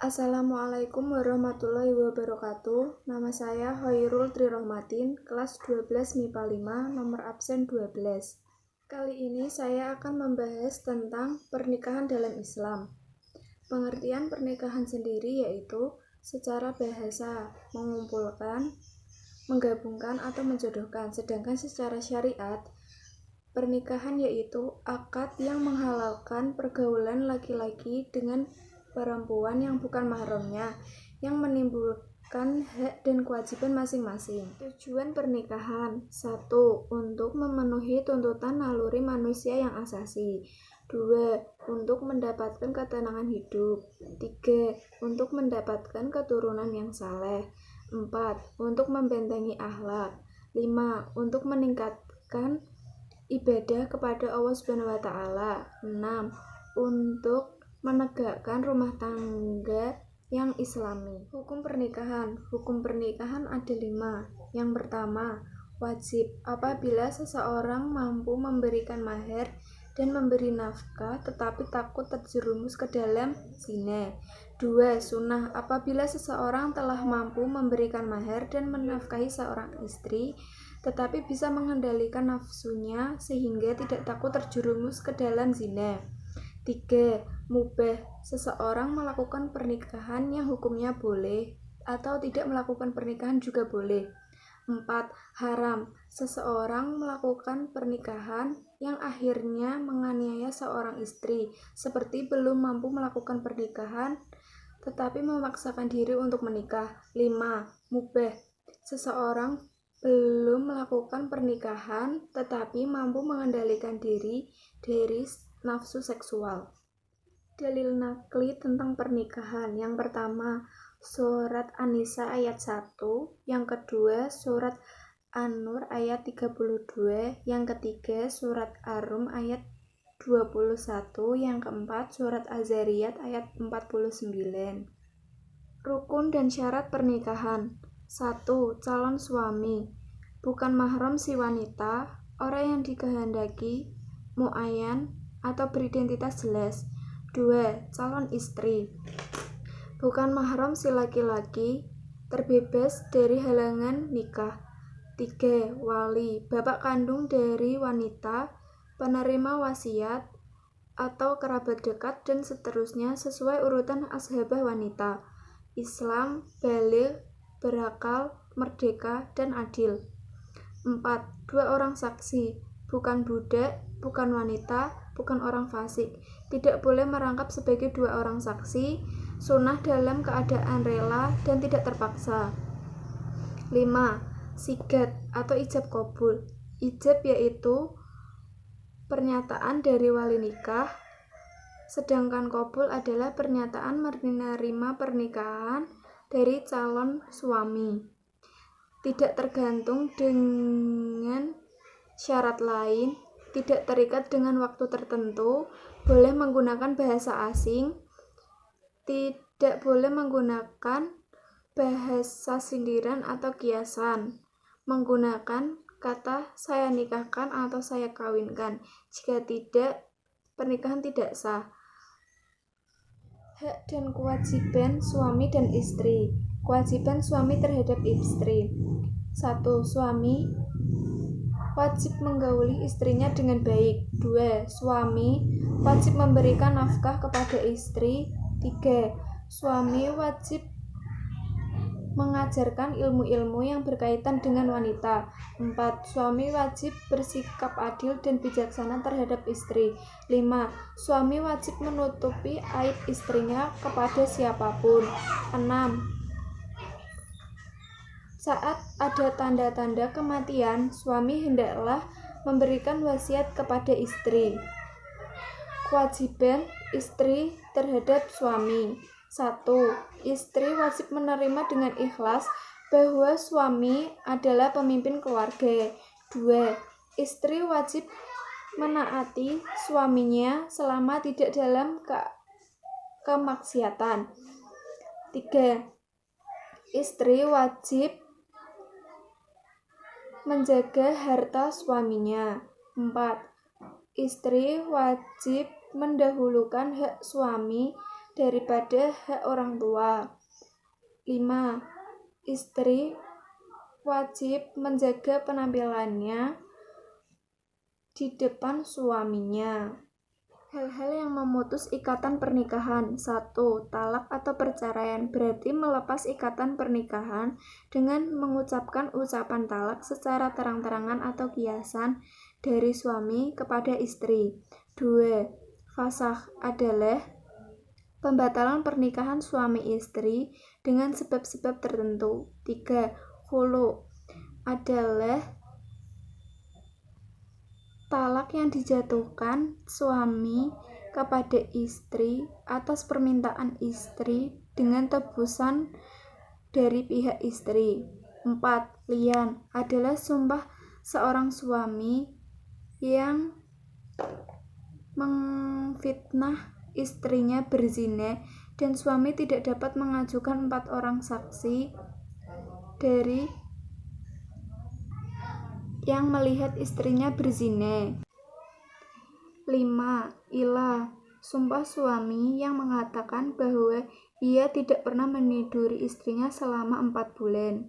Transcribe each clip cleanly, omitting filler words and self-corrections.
Assalamualaikum warahmatullahi wabarakatuh. Nama saya Hoirul Trirohmatin, kelas 12 MIPA 5, nomor absen 12. Kali ini saya akan membahas tentang pernikahan dalam Islam. Pengertian pernikahan sendiri yaitu secara bahasa mengumpulkan, menggabungkan atau menjodohkan. Sedangkan secara syariat, pernikahan yaitu akad yang menghalalkan pergaulan laki-laki dengan perempuan yang bukan mahramnya, yang menimbulkan hak dan kewajiban masing-masing. Tujuan pernikahan: 1. Untuk memenuhi tuntutan naluri manusia yang asasi. 2. Untuk mendapatkan ketenangan hidup. 3. Untuk mendapatkan keturunan yang saleh. 4. Untuk membentengi akhlak. 5. Untuk meningkatkan ibadah kepada Allah SWT. 6. Untuk menegakkan rumah tangga yang islami. Hukum pernikahan. Hukum pernikahan ada 5. Yang pertama, wajib apabila seseorang mampu memberikan mahar dan memberi nafkah tetapi takut terjerumus ke dalam zina. 2. Sunnah apabila seseorang telah mampu memberikan mahar dan menafkahi seorang istri tetapi bisa mengendalikan nafsunya sehingga tidak takut terjerumus ke dalam zina. 3. Mubah seseorang melakukan pernikahan yang hukumnya boleh atau tidak melakukan pernikahan juga boleh. 4. Haram seseorang melakukan pernikahan yang akhirnya menganiaya seorang istri seperti belum mampu melakukan pernikahan tetapi memaksakan diri untuk menikah. 5. Mubah seseorang belum melakukan pernikahan tetapi mampu mengendalikan diri dari nafsu seksual. Dalil nakli tentang pernikahan. Yang pertama, surat An-Nisa ayat 1, yang kedua surat An-Nur ayat 32, yang ketiga surat Ar-Rum ayat 21, yang keempat surat Az-Zariyat ayat 49. Rukun dan syarat pernikahan. 1. Calon suami bukan mahram si wanita, orang yang dikehendaki, muayyan atau beridentitas jelas. 2. Calon istri bukan mahram si laki-laki, terbebas dari halangan nikah. 3. Wali bapak kandung dari wanita, penerima wasiat atau kerabat dekat dan seterusnya sesuai urutan ashabah wanita. Islam, baligh, berakal, merdeka, dan adil. 4. Dua orang saksi bukan budak, bukan wanita, bukan orang fasik. Tidak boleh merangkap sebagai dua orang saksi. Sunnah dalam keadaan rela dan tidak terpaksa. 5. Sigat atau ijab qabul. Ijab yaitu pernyataan dari wali nikah, sedangkan qabul adalah pernyataan menerima pernikahan dari calon suami. Tidak tergantung dengan syarat lain, tidak terikat dengan waktu tertentu, boleh menggunakan bahasa asing, tidak boleh menggunakan bahasa sindiran atau kiasan, menggunakan kata saya nikahkan atau saya kawinkan. Jika tidak, pernikahan tidak sah. Hak dan kewajiban suami dan istri. Kewajiban suami terhadap istri. 1. Suami wajib menggauli istrinya dengan baik. 2. Suami wajib memberikan nafkah kepada istri. 3. Suami wajib mengajarkan ilmu-ilmu yang berkaitan dengan wanita. 4. Suami wajib bersikap adil dan bijaksana terhadap istri. 5. Suami wajib menutupi aib istrinya kepada siapapun. 6. Saat ada tanda-tanda kematian, suami hendaklah memberikan wasiat kepada istri. Kewajiban istri terhadap suami. 1. Istri wajib menerima dengan ikhlas bahwa suami adalah pemimpin keluarga. 2. Istri wajib menaati suaminya selama tidak dalam kemaksiatan. 3. Istri wajib menjaga harta suaminya. 4. Istri wajib mendahulukan hak suami daripada hak orang tua. 5. Istri wajib menjaga penampilannya di depan suaminya. Hal-hal yang memutus ikatan pernikahan. 1. Talak atau perceraian berarti melepas ikatan pernikahan dengan mengucapkan ucapan talak secara terang-terangan atau kiasan dari suami kepada istri. 2. Fasakh adalah pembatalan pernikahan suami istri dengan sebab-sebab tertentu. 3. Khulu adalah talak yang dijatuhkan suami kepada istri atas permintaan istri dengan tebusan dari pihak istri. 4. Lian adalah sumpah seorang suami yang memfitnah istrinya berzina dan suami tidak dapat mengajukan 4 orang saksi dari yang melihat istrinya berzina. 5. Ila sumpah suami yang mengatakan bahwa ia tidak pernah meniduri istrinya selama 4 bulan.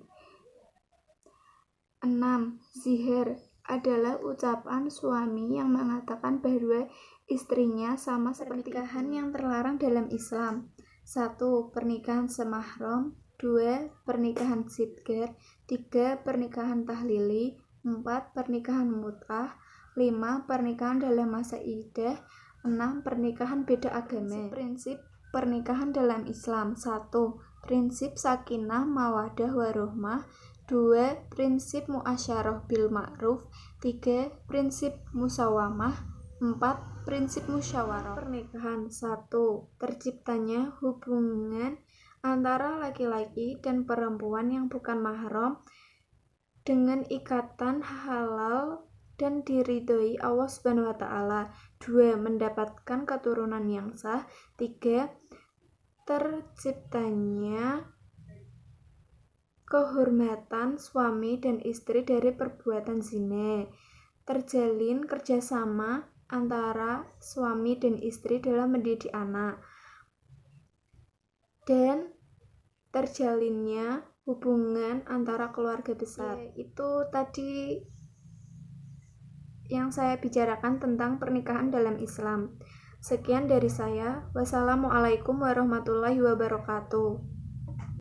6. Zihar adalah ucapan suami yang mengatakan bahwa istrinya sama seperti pernikahan yang terlarang dalam Islam. 1. Pernikahan semahram. 2. Pernikahan sidgar. 3. Pernikahan tahlili. 4. Pernikahan mut'ah. 5. Pernikahan dalam masa iddah. 6. Pernikahan beda agama. Prinsip pernikahan dalam Islam. 1. Prinsip sakinah, mawaddah, warohmah. 2. Prinsip muasyarah bil ma'ruf. 3. Prinsip musawamah. 4. Prinsip musyawarah. Pernikahan. 1. Terciptanya hubungan antara laki-laki dan perempuan yang bukan mahram dengan ikatan halal dan diridhoi Allah Subhanahu wa taala. 2. Mendapatkan keturunan yang sah. 3. Terciptanya kehormatan suami dan istri dari perbuatan zina. Terjalin kerjasama antara suami dan istri dalam mendidik anak. Dan terjalinnya hubungan antara keluarga besar. Itu tadi yang saya bicarakan tentang pernikahan dalam Islam. Sekian dari saya. Wassalamualaikum warahmatullahi wabarakatuh.